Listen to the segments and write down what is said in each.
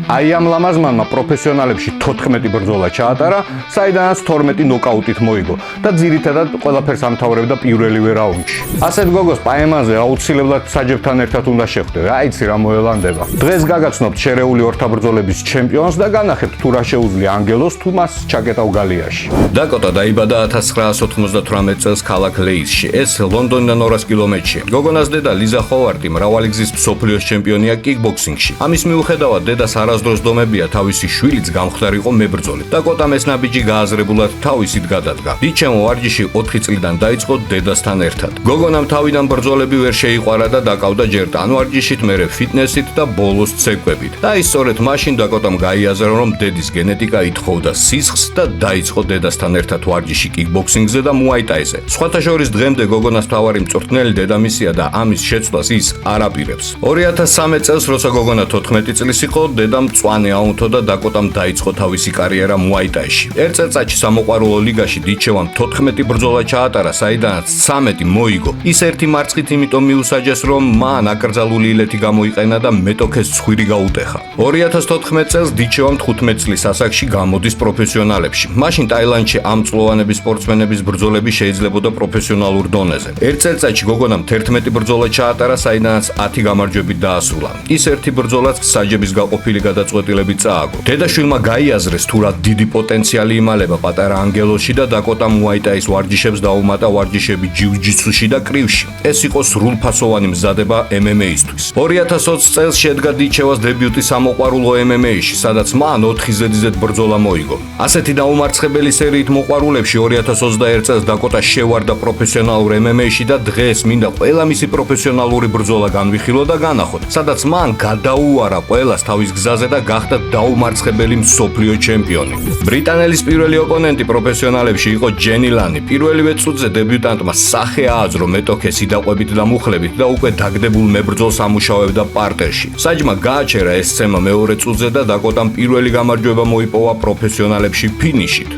აი ამ ლამაზმანმა პროფესიონალებში 14 ბრძოლა ჩაატარა, საიდანაც 12 ნოკაუტით მოიგო და ძირითადად ყველაფერს ამთავრებდა პირველივე რაუნდში. ასეთ გოგოს პაემაზე აუცილებლად საჯებთან ერთად უნდა შეხვდე, რა იცი რა მოელანდება. დღეს გაგაცნობთ შერეული ორთაბრძოლების ჩემპიონს და განახებთ თუ რა შეუძლია ანგელოს თუ მას ჩაკეტავ გალიაში. დაკოტა დაიბადა 1998 წელს ქალაქ ლეისში. ეს ლონდონიდან 200 კილომეტრში. გოგონას დედა ლიზა ჰოვარდი მრავალი გზის მსოფლიოს ჩემპიონია კიკბოქსინგში. ამის მიუხედავად დედას არასდროს დომებია თავისი შვილიც გამხდარიყო მებრძოლი. დაკოტამ ეს ნაბიჯი გააზრებულად თავისით გადადგა. დიჩემო ვარჯიში 4 წლიდან დაიწყო დედასთან ერთად. გოგონამ თავიდან ბრძოლები ვერ შეიყვარა და დაკავდა ჯერ ტანვარჯიშით, მერე ფიტნესით და ბოლოს ცეკვებით. და ის სწორედ მაშინ დაკოტამ გაიაზრა, რომ დედის გენეტიკა ითხოვდა სისხლს და დაიწყო დედასთან ერთად ვარჯიში კიკბოქსინგზე და მუაიტაიზე. სხვათა შორის დღემდე გოგონას მთავარი მწვრთნელი დედამისია და ამის შეცვლას ის არ აპირებს. 2013 წელს, როცა გოგონა 14 წლის იყო, დედამ მწვანე აუნთო და დაკოტამ დაიწყო თავისი კარიერა მუაიტაიში. ერთ წელიწადში სამოყვარულო ლიგაში დიჩევამ 14 ბრძოლა ჩაატარა, საიდანაც 13 მოიგო. ის ერთი მარცხით იმიტომ მიუსაჯეს, რომ მან აკრძალული ილეთი გამოიყენა და მეტოქეს ცხვირი გაუტეხა. 2014 წელს დიჩევამ 15 წლის ასაკში გამოდის პროფესიონალებში. მაშინ ტაილანდში ამწლოვანები სპორტსმენების ბრძოლები შეიძლებოდა პროფესიონალურ დონეზე. ერთ წელიწადში გოგონამ 11 ბრძოლა ჩაატარა, საიდანაც 10 გამარჯვებით დაასრულა. ის ერთი ბრძოლაც საჯების გაყოფილი გადაწყვეტილებით წააგო. დედაშვილმა გაიაზრეს თუ რა დიდი პოტენციალი იმალება პატარა ანგელოში და დაკოტამ მუაიტაის ვარჯიშებს დაუმატა ვარჯიშები ჯიუ-ჯიტსუში და კრივში. ეს იყო სრულფასოვანი მზადება MMA-ისთვის. 2020 წელს შედგა დიჩევას დებიუტი სამოყვარულო MMA-ში, სადაც მან 4 ზედიზედ ბრძოლა მოიგო. ასეთი დაუმარცხებელი სერიით მოყვარულებში 2021 წელს დაკოტა შევარდა პროფესიონალურ MMA-ში და დღეს მინდა ყველა მისი პროფესიონალური ბრძოლა განვიხილო და განახოთ, სადაც მან გადაუარა ყველას თავის გზაზე და გახდა დაუმარცხებელი მსოფლიო ჩემპიონი. ბრიტანელის პირველი ოპონენტი პროფესიონალებში იყო ჯენი ლანი. პირველივე წუთზე დებიუტანტმა სახე ააძრო მეტოქესი დაყვებით და მუხლებით და უკვე დაგდებულ მებრძოლს ამუშავებდა პარტერში. საჯმა გააჩერა ეს სცემა მეორე წუთზე და დაკოტამ პირველი გამარჯვება მოიპოვა პროფესიონალებში ფინიშით.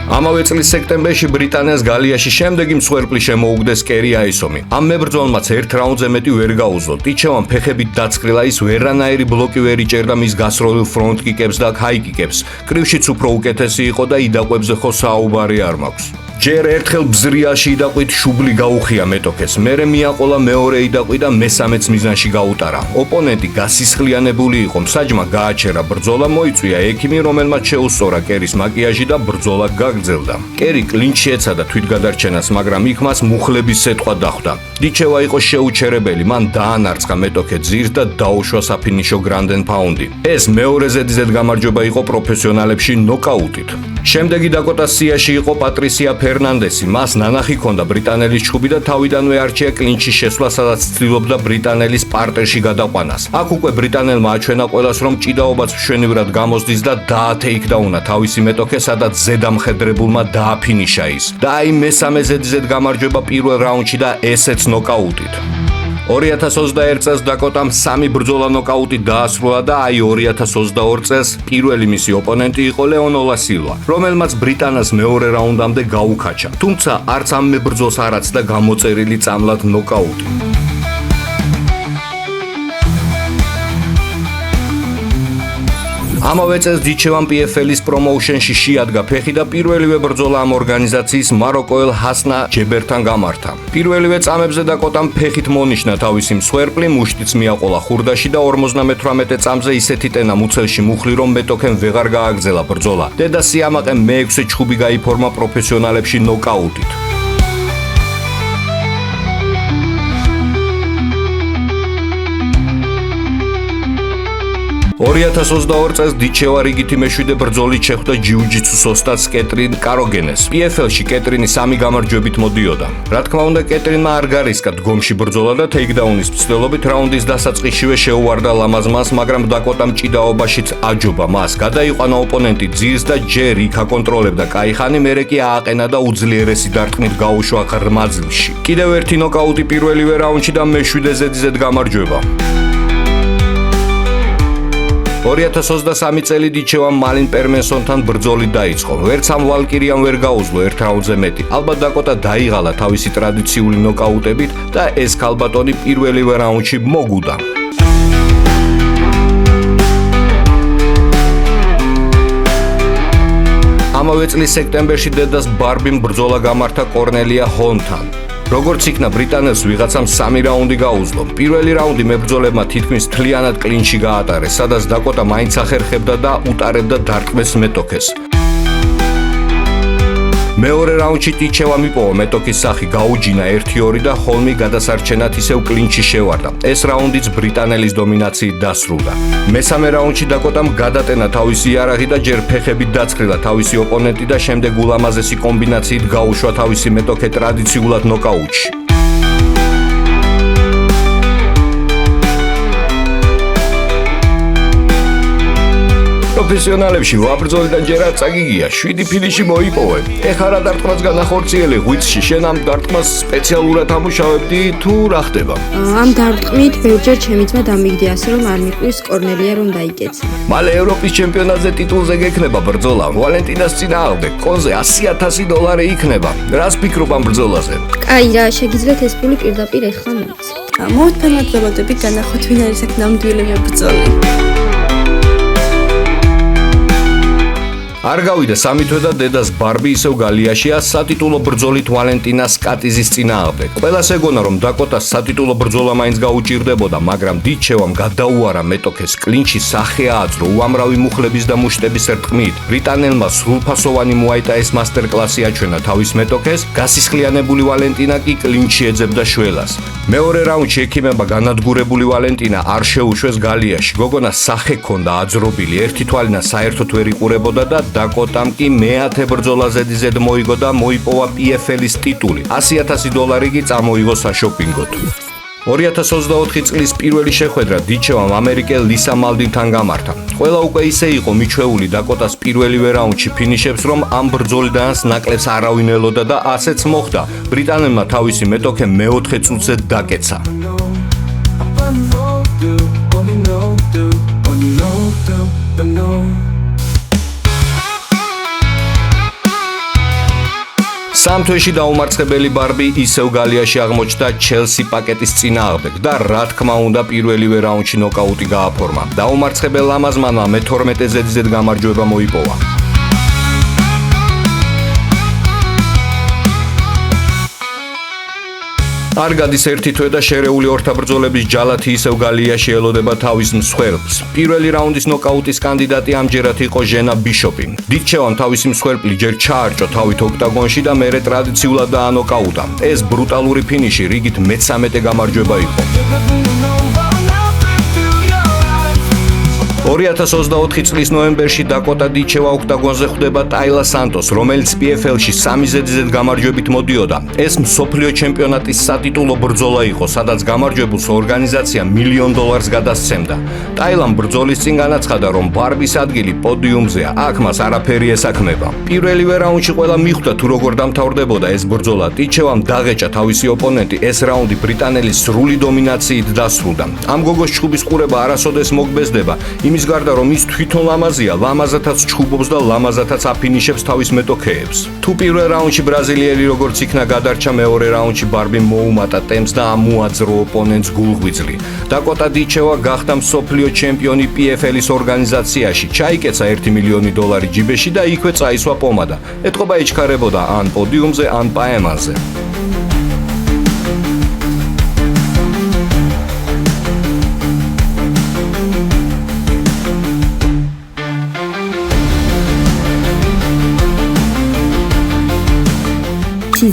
ამავე წლის სექტემბერში ბრიტანელს გალიაში შემდეგი მსხვერპლი შემოუგდეს კერი აისომი. ამ მებრძოლმაც ერთ რაუნდზე მეტი ვერ გაუძლო. ტიჩევამ ფეხებით დაწყრილა, ის ვერანაირი ბლოკი ვერ იჭერდა მის გასროლილ ფრონტ კიკებს და ჰაი კიკებს. კრივშიც უფრო უკეთესი იყო და იდაყვებზე ხო საუბარი არ მაქვს. ჯერ ერთხელ ბზრიაში იდაყვით, შუბლი გაუხია მეტოქეს, მერე მიაყოლა მეორე იდაყვი და მესამეც მიზანში გაუტარა. ოპონენტი გასისხლიანებული იყო, საჯმა გააჩერა, ბრძოლა მოიწვია ექიმი, რომელმაც შეუსწორა კერის მაკიაჟი და ბრძოლა გაგრძელდა. კერი კლინჩში ეცადა თვითგადარჩენას, მაგრამ იქ მას მუხლების სეტყვა დახვდა. დიჩევა იყო შეუჩერებელი, მან დაანარცხა მეტოქე ძირს და დაუშვა საფინიშო გრანდენ ფაუნდი. ეს მეორე ზედიზედ გამარჯვება იყო პროფესიონალებში ნოკაუტით. შემდეგი დაკოტას სიაში იყო პატრისია ფერნანდესი. მას ნანახი ჰქონდა ბრიტანელის ჩხუბი და თავიდანვე არჩია კლინჩში შესვლა, სადაც ცდილობდა ბრიტანელის პარტერში გადაყვანას. აქ უკვე ბრიტანელმა აჩვენა ყველას, რომ ჭიდაობაც მშვენივრად გამოსდის და დაათეიქდაუნა თავისი მეტოქე, სადაც ზედამხედრებულმა დააფინიშა ის. და აი მესამე ზედიზედ გამარჯვება პირველ რაუნდში და ესეც ნოკაუტით. 2021 წელს დაკოტამ 3 ბრძოლა ნოკაუტით დაასრულა და აი 2022 წელს პირველი მისი ოპონენტი იყო ლეონოლა სილვა, რომელმაც ბრიტანელს მეორე რაუნდამდე გაუკაჩა. თუმცა არც ამ მებრძოლს არ აცდა გამოწერილი წამლად ნოკაუტი. ამავე წელს დიჩევამ PFL-ის პრომოუშენში შეადგა ფეხი და პირველივე ბრძოლა ამ ორგანიზაციის მაროკოელ ჰასნა ჯებერთან გამართა. პირველივე წამებზე დაკოტამ ფეხით მონიშნა თავისი მსხვერპლი, მუშტიც მიაყოლა ხურდაში და 58 წამზე ისეთი ტენა მუცელში მუხლი, რომ მეტოქემ ვეღარ გააგრძელა ბრძოლა. დედა სიამაყემ მე-6 ჩხუბი გაიფორმა პროფესიონალებში ნოკაუტით. 2022 წელს დიჩევა რიგითი მეშვიდე ბრძოლით შეხვდა ჯიუ-ჯიტსუს ოსტატს კეტრინ კაროგენეს. PFL-ში კეტრინი 3 გამარჯვებით მოდიოდა. რა თქმა უნდა, კეტრინმა არ გარისკა დგომში ბრძოლა და თეიქდაუნის მცდელობით რაუნდის დასაწყისშივე შეუვარდა ლამაზმანს, მაგრამ დაკოტამ ჭიდაობაშიც აჯობა მას. გადაიყვანა ოპონენტი ძირს და ჯერ იქ აკონტროლებდა კაიხანი, მერე კი ააყენა და უძლიერესი დარტყმით გაუშვა ღრმა ძილში. კიდევ ერთი ნოკაუტი პირველივე რაუნდში და მე-7 ზედიზედ გამარჯვება. 2023 წელი დიჩევამ მალინ პერმენსონთან ბრძოლით დაიწყო. ვერც ამ ვალკირიამ ვერ გაუძლო ერთ რაუნდზე მეტი. ალბათ დაკოტა დაიღალა თავისი ტრადიციული ნოკაუტებით და ეს ქალბატონი პირველივე რაუნდში მოგუდა. ამავე წლის სექტემბერში დედას ბარბიმ ბრძოლა გამართა კორნელია ჰოლმთან. როგორც იქნა ბრიტანელს ვიღაცამ 3 რაუნდი გაუძლო. პირველი რაუნდი მებრძოლებმა თითქმის მთლიანად კლინჩი გაატარეს, სადაც დაკოტა მაინც ახერხებდა და უტარებდა დარტყმის მეტოქეს. მეორე რაუნდში ტიჩევამ იპოვა მეტოქის სახი, გაუჯინა 1-2 და ჰოლმი გადასარჩენად ისევ კლინჩი შევარდა. ეს რაუნდიც ბრიტანელის დომინაციით დასრულდა. მესამე რაუნდში დაკოტამ გადატენა თავისი იარაღი და ჯერ ფეხებით დაცხრილა თავისი ოპონენტი და შემდეგ ულამაზესი კომბინაციით გაუშვა თავისი მეტოქე ტრადიციულად ნოკაუტში. პროფესიონალებში ვაბრძოლიდან ჯერ არ წაგიგია, 7 ფინიში მოიპოვე. ეხლა რა დარტყმას განახორციელე ღვიძლში, შენ ამ დარტყმას სპეციალურად ამუშავებდი თუ რა ხდება? ამ დარტყმით ბევრჯერ ჩემი ძმა დამიგდიას, რომ არ მიყვირს კორნელია რომ დაიკეცე. მალე ევროპის ჩემპიონატზე ტიტულზე გექნება ბრძოლა. ვალენტინას წინააღმდეგ კონზე $100,000 იქნება. რას ფიქრობ ამ ბრძოლაზე? კაი რა, შეგიძლიათ ეს ფული პირდაპირ ეხლა მოვიცეთ. მოვთამაშებოდები განახოთ ვინ არის აქ ნამდვილი მებრძოლი. არ გავიდა 3 თვე და დედას ბარბი ისევ გალიაშია სატიტულო ბრძოლით ვალენტინა სკატიზის წინააღმდეგ. ყველას ეგონა რომ დაკოტას სატიტულო ბრძოლა მაინც გაუჭირდებოდა, მაგრამ დიჩევამ გადაუარა მეტოქეს კლინჩი სახე ააძრო უამრავი მუხლების და მუშტების რტყმით. ბრიტანელმა სრულფასოვანი მუაი-თაის მასტერკლასი აჩვენა თავის მეტოქეს, გასისხლიანებული ვალენტინა კი კლინჩი ეძებდა შველას. მეორე რაუნდში ექიმებმა განადგურებული ვალენტინა არ შეუშვეს გალიაში. გოგონა სახე ჰქონდა აძრობილი, ერთი თვალინა საერთოდ ვერ იყურებოდა და დაკოტამ კი მეათე ბრძოლა ზედიზედ მოიგო და მოიპოვა PFL-ის ტიტული. $100,000 კი წამოიღო საშოპინგოდ. 2024 წლის პირველი შეხვედრა დიჩევამ ამერიკელ ლისა მალდინთან გამართა. ყველა უკვე ისე იყო მიჩვეული დაკოტას პირველივე რაუნდში ფინიშებს, რომ ამ ბრძოლიდანაც ნაკლებს არავინ ელოდა და ასეც მოხდა. ბრიტანელმა თავისი მეტოქე მეოთხე წუთზე დაკეცა. სამ თვეში დაუმარცხებელი ბარბი ისევ გალიაში აღმოჩნდა ჩელსი პაკეტის წინააღმდეგ და რა თქმა უნდა პირველივე რაუნდში ნოკაუტი გააფორმა. დაუმარცხებელ ლამაზმანმა მე-12 ზედიზედ გამარჯვება მოიპოვა. არ გადის 1 თვე და შერეული ორთაბრძოლების ჯალათი ისევ გალიაში ელოდება თავის მსხვერპლს. პირველი რაუნდის ნოკაუტის კანდიდატი ამჯერად იყო ჟენა ბიშოპი. დიჩევამ თავისი მსხვერპლი ჯერ ჩაარჭო თავით ოქტაგონში და მერე ტრადიციულად დაანოკაუტა. ეს ბრუტალური ფინიში რიგით მე-13 გამარჯვება იყო. 2024 წლის ნოემბერში დაკოტა დიჩევა ოქტაგონზე ხვდება ტაილა სანტოს, რომელიც PFL-ში 3 ზედიზედ გამარჯვებით მოდიოდა. ეს მსოფლიო ჩემპიონატის სატიტულო ბრძოლა იყო, სადაც გამარჯვებულს ორგანიზაცია $1 მილიონ გადასცემდა. ტაილამ ბრძოლის წინ განაცხადა, რომ ბარბის ადგილი პოდიუმზეა, აქ მას არაფერი ესაქმება. პირველივე რაუნდში ყველა მიხვდა თუ როგორ დამთავრდებოდა ეს ბრძოლა. დიჩევამ დაღეჭა თავისი ოპონენტი, ეს რაუნდი ბრიტანელის სრული დომინაციით დასრულდა. ამ გოგოს ჩხუბის ყურება არასოდეს მოგბეზდება. იმის გარდა რომ ის თვითონ ლამაზია, ლამაზათაც ჩხუბობს და ლამაზათაც აფინიშებს თავის მეტოქეებს. თუ პირველ რაუნდში ბრაზილიელი როგორც იქნა გადარჩა, მეორე რაუნდში ბარბი მოუმატა ტემპს და ამოაძრო ოპონენტს გულღვიძლი. დაკოტა დიჩევა გახდა მსოფლიო ჩემპიონი PFL-ის ორგანიზაციაში, ჩაიკეცა $1 მილიონი ჯიბეში და იქვე წაისვა პომადა. ეთყობა ეჩქარებოდა ან პოდიუმზე, ან პაემაზე.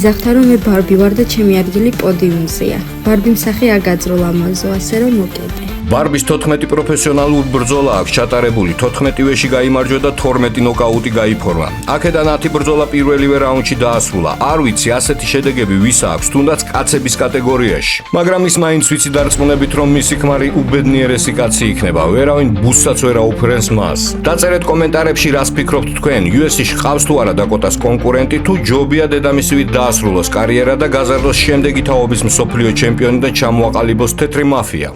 იძახთა რომ მე ბარბი ვარ და ჩემი ადგილი პოდიუმზეა. ბარბიმ სახე აგაძრო ლამაზო, ასე რომ მოკეტე. ბარბის 14 პროფესიონალური ბრძოლა აქვს ჩატარებული, 14-ვეში გაიმარჯვა და 12 ნოკაუტი გაიფორმა. აქედან 10 ბრძოლა პირველივე რაუნდში დაასრულა. არ ვიცი ასეთი შედეგები ვის აქვს, თუნდაც კაცების კატეგორიაში. მაგრამ ის მაინც ვიცი დარწმუნებით, რომ მისი ქმარი უბედნიერესი კაცი იქნება. ვერავინ ბუსსაც ვერ აუფრენს მას. დაწერეთ კომენტარებში რას ფიქრობთ თქვენ, UFC-ში ყავს თუ არა დაკოტას კონკურენტი, თუ ჯობია დედამისივით დაასრულოს კარიერა და გაზარდოს შემდეგი თაობის მსოფლიო ჩემპიონი და ჩამოაყალიბოს თეთრი მაფია.